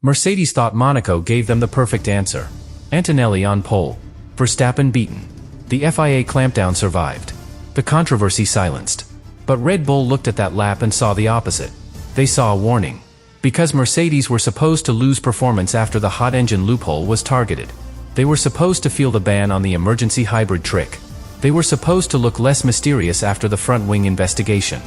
Mercedes thought Monaco gave them the perfect answer. Antonelli on pole. Verstappen beaten. The FIA clampdown survived. The controversy silenced. But Red Bull looked at that lap and saw the opposite. They saw a warning. Because Mercedes were supposed to lose performance after the hot engine loophole was targeted. They were supposed to feel the ban on the emergency hybrid trick. They were supposed to look less mysterious after the front wing investigation.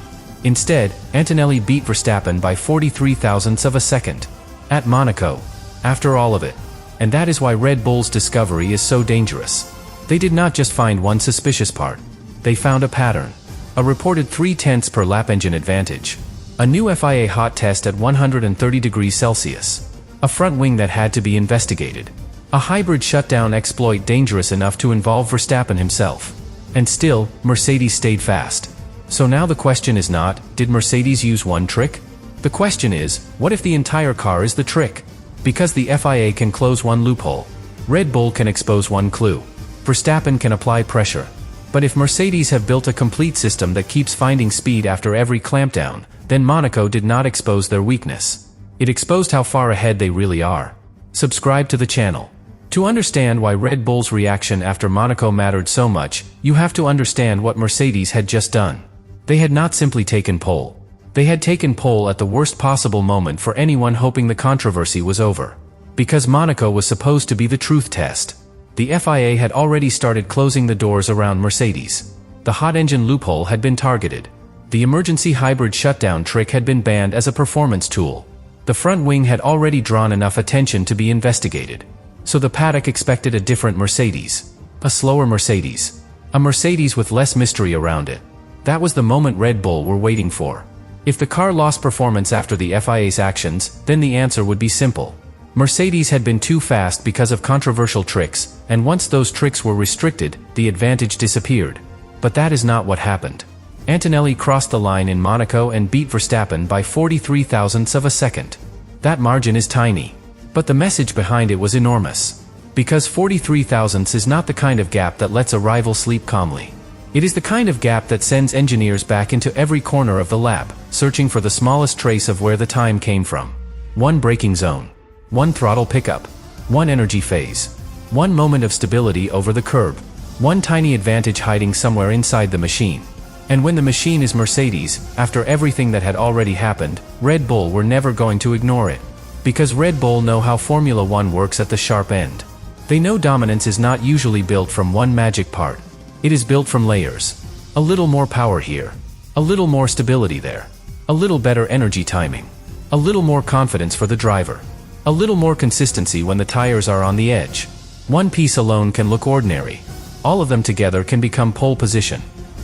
Instead, Antonelli beat Verstappen by 43 thousandths of a second. At Monaco. After all of it. And that is why Red Bull's discovery is so dangerous. They did not just find one suspicious part. They found a pattern. A reported 0.3 per lap engine advantage. A new FIA hot test at 130 degrees Celsius. A front wing that had to be investigated. A hybrid shutdown exploit dangerous enough to involve Verstappen himself. And still, Mercedes stayed fast. So now the question is not, did Mercedes use one trick? The question is, what if the entire car is the trick? Because the FIA can close one loophole. Red Bull can expose one clue. Verstappen can apply pressure. But if Mercedes have built a complete system that keeps finding speed after every clampdown, then Monaco did not expose their weakness. It exposed how far ahead they really are. Subscribe to the channel. To understand why Red Bull's reaction after Monaco mattered so much, you have to understand what Mercedes had just done. They had not simply taken pole. They had taken pole at the worst possible moment for anyone hoping the controversy was over. Because Monaco was supposed to be the truth test. The FIA had already started closing the doors around Mercedes. The hot engine loophole had been targeted. The emergency hybrid shutdown trick had been banned as a performance tool. The front wing had already drawn enough attention to be investigated. So the paddock expected a different Mercedes. A slower Mercedes. A Mercedes with less mystery around it. That was the moment Red Bull were waiting for. If the car lost performance after the FIA's actions, then the answer would be simple. Mercedes had been too fast because of controversial tricks, and once those tricks were restricted, the advantage disappeared. But that is not what happened. Antonelli crossed the line in Monaco and beat Verstappen by 43 thousandths of a second. That margin is tiny. But the message behind it was enormous. Because 43 thousandths is not the kind of gap that lets a rival sleep calmly. It is the kind of gap that sends engineers back into every corner of the lap, searching for the smallest trace of where the time came from. One braking zone. One throttle pickup. One energy phase. One moment of stability over the curb. One tiny advantage hiding somewhere inside the machine. And when the machine is Mercedes, after everything that had already happened, Red Bull were never going to ignore it. Because Red Bull know how Formula One works at the sharp end. They know dominance is not usually built from one magic part. It is built from layers. A little more power here. A little more stability there. A little better energy timing. A little more confidence for the driver. A little more consistency when the tires are on the edge. One piece alone can look ordinary. All of them together can become pole position.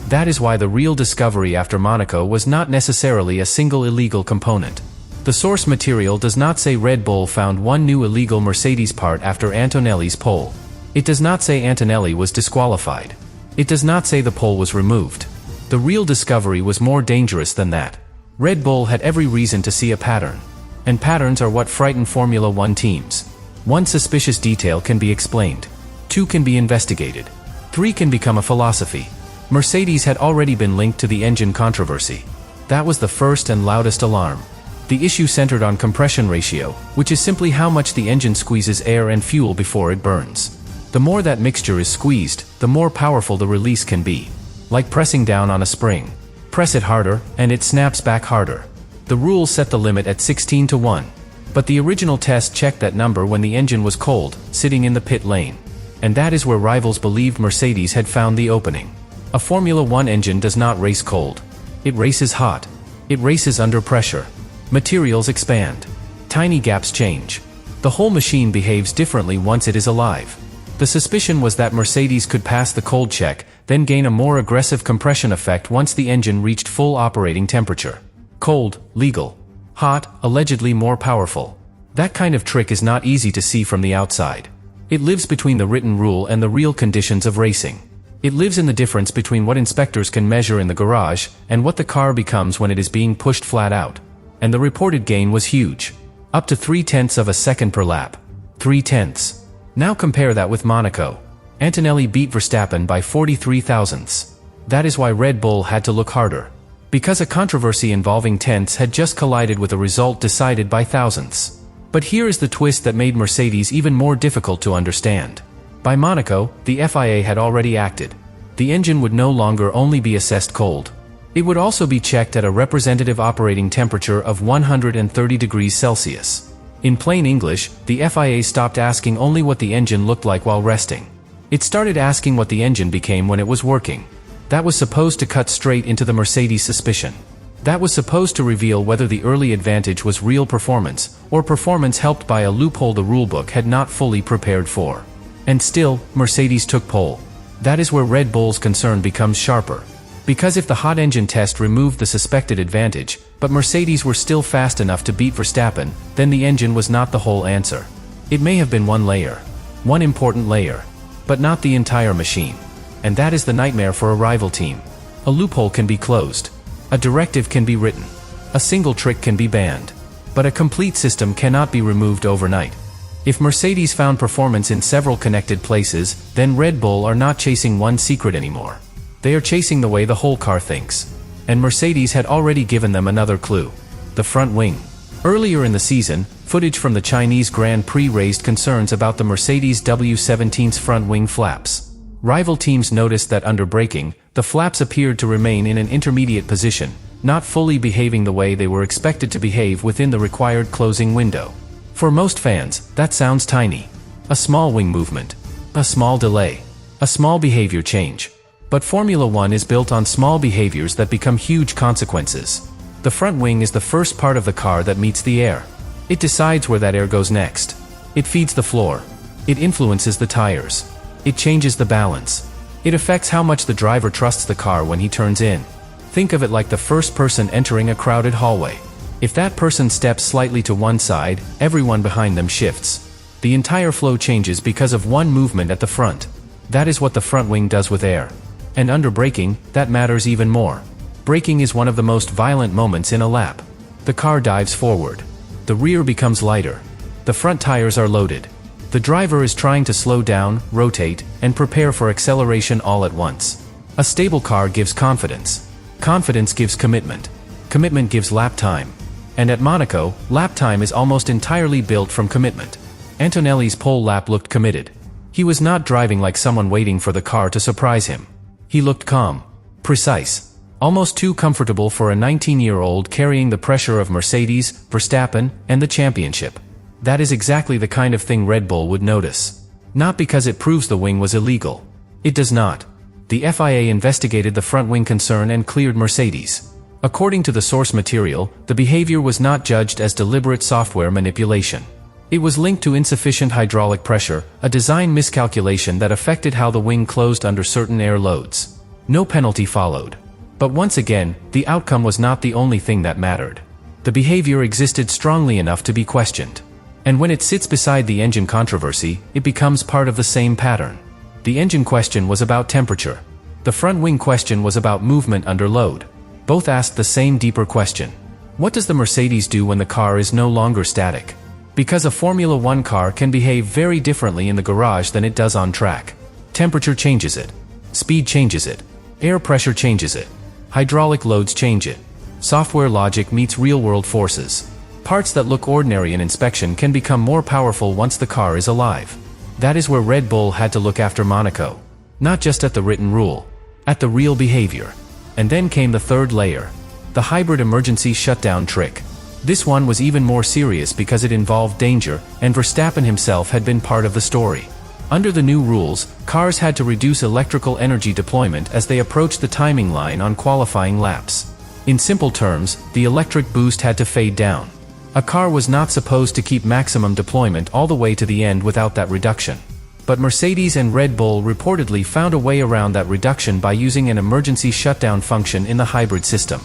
That is why the real discovery after Monaco was not necessarily a single illegal component. The source material does not say Red Bull found one new illegal Mercedes part after Antonelli's pole. It does not say Antonelli was disqualified. It does not say the pole was removed. The real discovery was more dangerous than that. Red Bull had every reason to see a pattern. And patterns are what frighten Formula One teams. One suspicious detail can be explained. Two can be investigated. Three can become a philosophy. Mercedes had already been linked to the engine controversy. That was the first and loudest alarm. The issue centered on compression ratio, which is simply how much the engine squeezes air and fuel before it burns. The more that mixture is squeezed, the more powerful the release can be. Like pressing down on a spring. Press it harder, and it snaps back harder. The rules set the limit at 16-1. But the original test checked that number when the engine was cold, sitting in the pit lane. And that is where rivals believed Mercedes had found the opening. A Formula One engine does not race cold. It races hot. It races under pressure. Materials expand. Tiny gaps change. The whole machine behaves differently once it is alive. The suspicion was that Mercedes could pass the cold check, then gain a more aggressive compression effect once the engine reached full operating temperature. Cold, legal. Hot, allegedly more powerful. That kind of trick is not easy to see from the outside. It lives between the written rule and the real conditions of racing. It lives in the difference between what inspectors can measure in the garage and what the car becomes when it is being pushed flat out. And the reported gain was huge. Up to 0.3 of a second per lap. 0.3. Now compare that with Monaco. Antonelli beat Verstappen by 43 thousandths. That is why Red Bull had to look harder. Because a controversy involving tenths had just collided with a result decided by thousandths. But here is the twist that made Mercedes even more difficult to understand. By Monaco, the FIA had already acted. The engine would no longer only be assessed cold. It would also be checked at a representative operating temperature of 130 degrees Celsius. In plain English, the FIA stopped asking only what the engine looked like while resting. It started asking what the engine became when it was working. That was supposed to cut straight into the Mercedes suspicion. That was supposed to reveal whether the early advantage was real performance, or performance helped by a loophole the rulebook had not fully prepared for. And still, Mercedes took pole. That is where Red Bull's concern becomes sharper. Because if the hot engine test removed the suspected advantage, but Mercedes were still fast enough to beat Verstappen, then the engine was not the whole answer. It may have been one layer. One important layer. But not the entire machine. And that is the nightmare for a rival team. A loophole can be closed. A directive can be written. A single trick can be banned. But a complete system cannot be removed overnight. If Mercedes found performance in several connected places, then Red Bull are not chasing one secret anymore. They are chasing the way the whole car thinks. And Mercedes had already given them another clue. The front wing. Earlier in the season, footage from the Chinese Grand Prix raised concerns about the Mercedes W16's front wing flaps. Rival teams noticed that under braking, the flaps appeared to remain in an intermediate position, not fully behaving the way they were expected to behave within the required closing window. For most fans, that sounds tiny. A small wing movement. A small delay. A small behavior change. But Formula One is built on small behaviors that become huge consequences. The front wing is the first part of the car that meets the air. It decides where that air goes next. It feeds the floor. It influences the tires. It changes the balance. It affects how much the driver trusts the car when he turns in. Think of it like the first person entering a crowded hallway. If that person steps slightly to one side, everyone behind them shifts. The entire flow changes because of one movement at the front. That is what the front wing does with air. And under braking, that matters even more. Braking is one of the most violent moments in a lap. The car dives forward. The rear becomes lighter. The front tires are loaded. The driver is trying to slow down, rotate, and prepare for acceleration all at once. A stable car gives confidence. Confidence gives commitment. Commitment gives lap time. And at Monaco, lap time is almost entirely built from commitment. Antonelli's pole lap looked committed. He was not driving like someone waiting for the car to surprise him. He looked calm. Precise. Almost too comfortable for a 19-year-old carrying the pressure of Mercedes, Verstappen, and the championship. That is exactly the kind of thing Red Bull would notice. Not because it proves the wing was illegal. It does not. The FIA investigated the front wing concern and cleared Mercedes. According to the source material, the behavior was not judged as deliberate software manipulation. It was linked to insufficient hydraulic pressure, a design miscalculation that affected how the wing closed under certain air loads. No penalty followed. But once again, the outcome was not the only thing that mattered. The behavior existed strongly enough to be questioned. And when it sits beside the engine controversy, it becomes part of the same pattern. The engine question was about temperature. The front wing question was about movement under load. Both asked the same deeper question. What does the Mercedes do when the car is no longer static? Because a Formula One car can behave very differently in the garage than it does on track. Temperature changes it. Speed changes it. Air pressure changes it. Hydraulic loads change it. Software logic meets real-world forces. Parts that look ordinary in inspection can become more powerful once the car is alive. That is where Red Bull had to look after Monaco. Not just at the written rule. At the real behavior. And then came the third layer. The hybrid emergency shutdown trick. This one was even more serious because it involved danger, and Verstappen himself had been part of the story. Under the new rules, cars had to reduce electrical energy deployment as they approached the timing line on qualifying laps. In simple terms, the electric boost had to fade down. A car was not supposed to keep maximum deployment all the way to the end without that reduction. But Mercedes and Red Bull reportedly found a way around that reduction by using an emergency shutdown function in the hybrid system.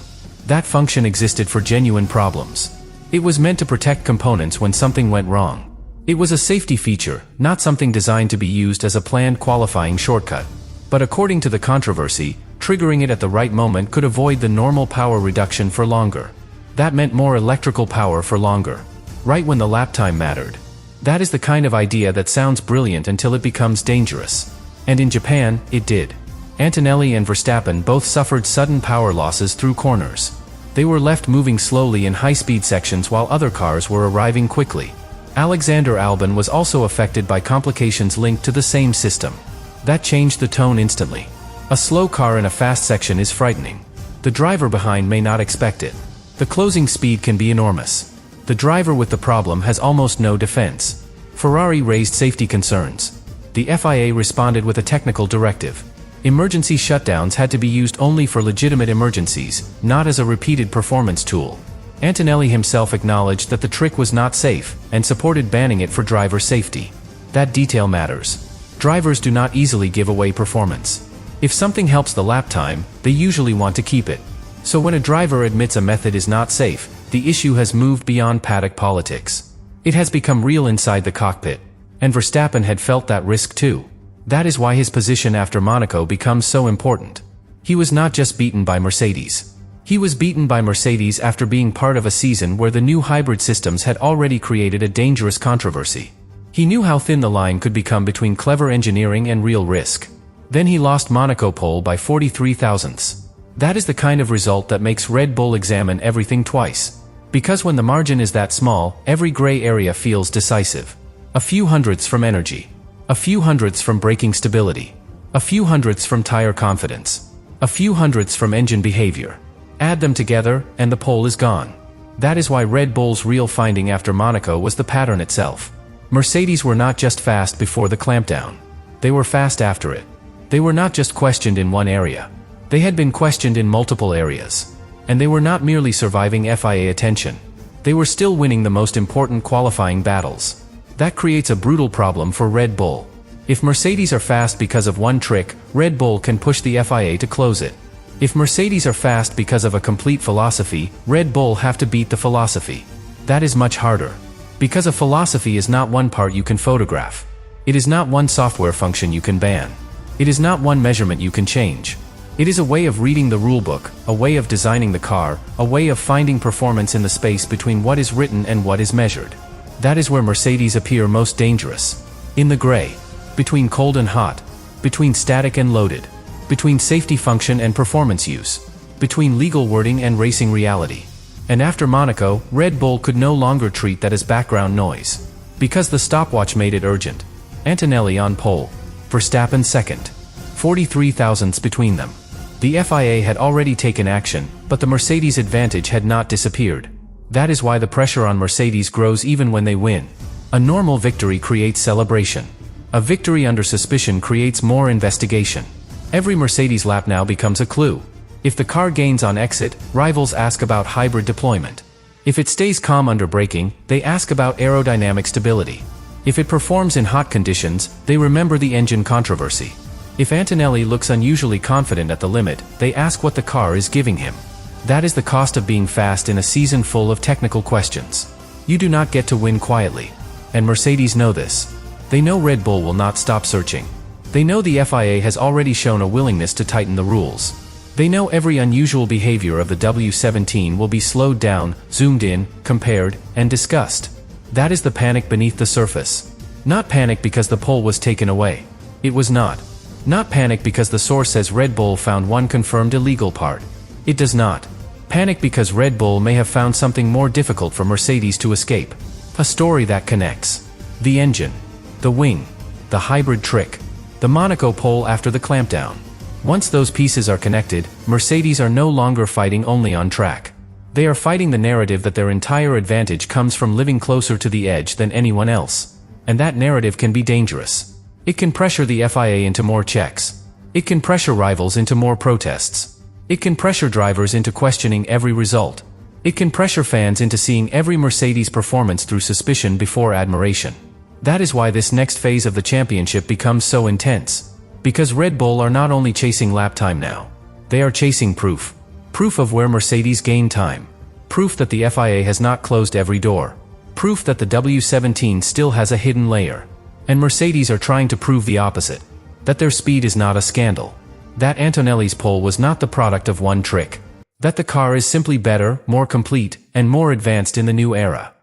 That function existed for genuine problems. It was meant to protect components when something went wrong. It was a safety feature, not something designed to be used as a planned qualifying shortcut. But according to the controversy, triggering it at the right moment could avoid the normal power reduction for longer. That meant more electrical power for longer. Right when the lap time mattered. That is the kind of idea that sounds brilliant until it becomes dangerous. And in Japan, it did. Antonelli and Verstappen both suffered sudden power losses through corners. They were left moving slowly in high-speed sections while other cars were arriving quickly. Alexander Albon was also affected by complications linked to the same system. That changed the tone instantly. A slow car in a fast section is frightening. The driver behind may not expect it. The closing speed can be enormous. The driver with the problem has almost no defense. Ferrari raised safety concerns. The FIA responded with a technical directive. Emergency shutdowns had to be used only for legitimate emergencies, not as a repeated performance tool. Antonelli himself acknowledged that the trick was not safe, and supported banning it for driver safety. That detail matters. Drivers do not easily give away performance. If something helps the lap time, they usually want to keep it. So when a driver admits a method is not safe, the issue has moved beyond paddock politics. It has become real inside the cockpit. And Verstappen had felt that risk too. That is why his position after Monaco becomes so important. He was not just beaten by Mercedes. He was beaten by Mercedes after being part of a season where the new hybrid systems had already created a dangerous controversy. He knew how thin the line could become between clever engineering and real risk. Then he lost Monaco pole by 43 thousandths. That is the kind of result that makes Red Bull examine everything twice. Because when the margin is that small, every gray area feels decisive. A few hundredths from energy. A few hundredths from braking stability. A few hundredths from tire confidence. A few hundredths from engine behavior. Add them together, and the pole is gone. That is why Red Bull's real finding after Monaco was the pattern itself. Mercedes were not just fast before the clampdown. They were fast after it. They were not just questioned in one area. They had been questioned in multiple areas. And they were not merely surviving FIA attention. They were still winning the most important qualifying battles. That creates a brutal problem for Red Bull. If Mercedes are fast because of one trick, Red Bull can push the FIA to close it. If Mercedes are fast because of a complete philosophy, Red Bull have to beat the philosophy. That is much harder. Because a philosophy is not one part you can photograph. It is not one software function you can ban. It is not one measurement you can change. It is a way of reading the rulebook, a way of designing the car, a way of finding performance in the space between what is written and what is measured. That is where Mercedes appear most dangerous. In the gray. Between cold and hot. Between static and loaded. Between safety function and performance use. Between legal wording and racing reality. And after Monaco, Red Bull could no longer treat that as background noise. Because the stopwatch made it urgent. Antonelli on pole. Verstappen second. 43 thousandths between them. The FIA had already taken action, but the Mercedes advantage had not disappeared. That is why the pressure on Mercedes grows even when they win. A normal victory creates celebration. A victory under suspicion creates more investigation. Every Mercedes lap now becomes a clue. If the car gains on exit, rivals ask about hybrid deployment. If it stays calm under braking, they ask about aerodynamic stability. If it performs in hot conditions, they remember the engine controversy. If Antonelli looks unusually confident at the limit, they ask what the car is giving him. That is the cost of being fast in a season full of technical questions. You do not get to win quietly. And Mercedes know this. They know Red Bull will not stop searching. They know the FIA has already shown a willingness to tighten the rules. They know every unusual behavior of the W17 will be slowed down, zoomed in, compared, and discussed. That is the panic beneath the surface. Not panic because the pole was taken away. It was not. Not panic because the source says Red Bull found one confirmed illegal part. It does not. Panic because Red Bull may have found something more difficult for Mercedes to escape. A story that connects. The engine. The wing. The hybrid trick. The Monaco pole after the clampdown. Once those pieces are connected, Mercedes are no longer fighting only on track. They are fighting the narrative that their entire advantage comes from living closer to the edge than anyone else. And that narrative can be dangerous. It can pressure the FIA into more checks. It can pressure rivals into more protests. It can pressure drivers into questioning every result. It can pressure fans into seeing every Mercedes performance through suspicion before admiration. That is why this next phase of the championship becomes so intense. Because Red Bull are not only chasing lap time now. They are chasing proof. Proof of where Mercedes gained time. Proof that the FIA has not closed every door. Proof that the W17 still has a hidden layer. And Mercedes are trying to prove the opposite. That their speed is not a scandal. That Antonelli's pole was not the product of one trick. That the car is simply better, more complete, and more advanced in the new era.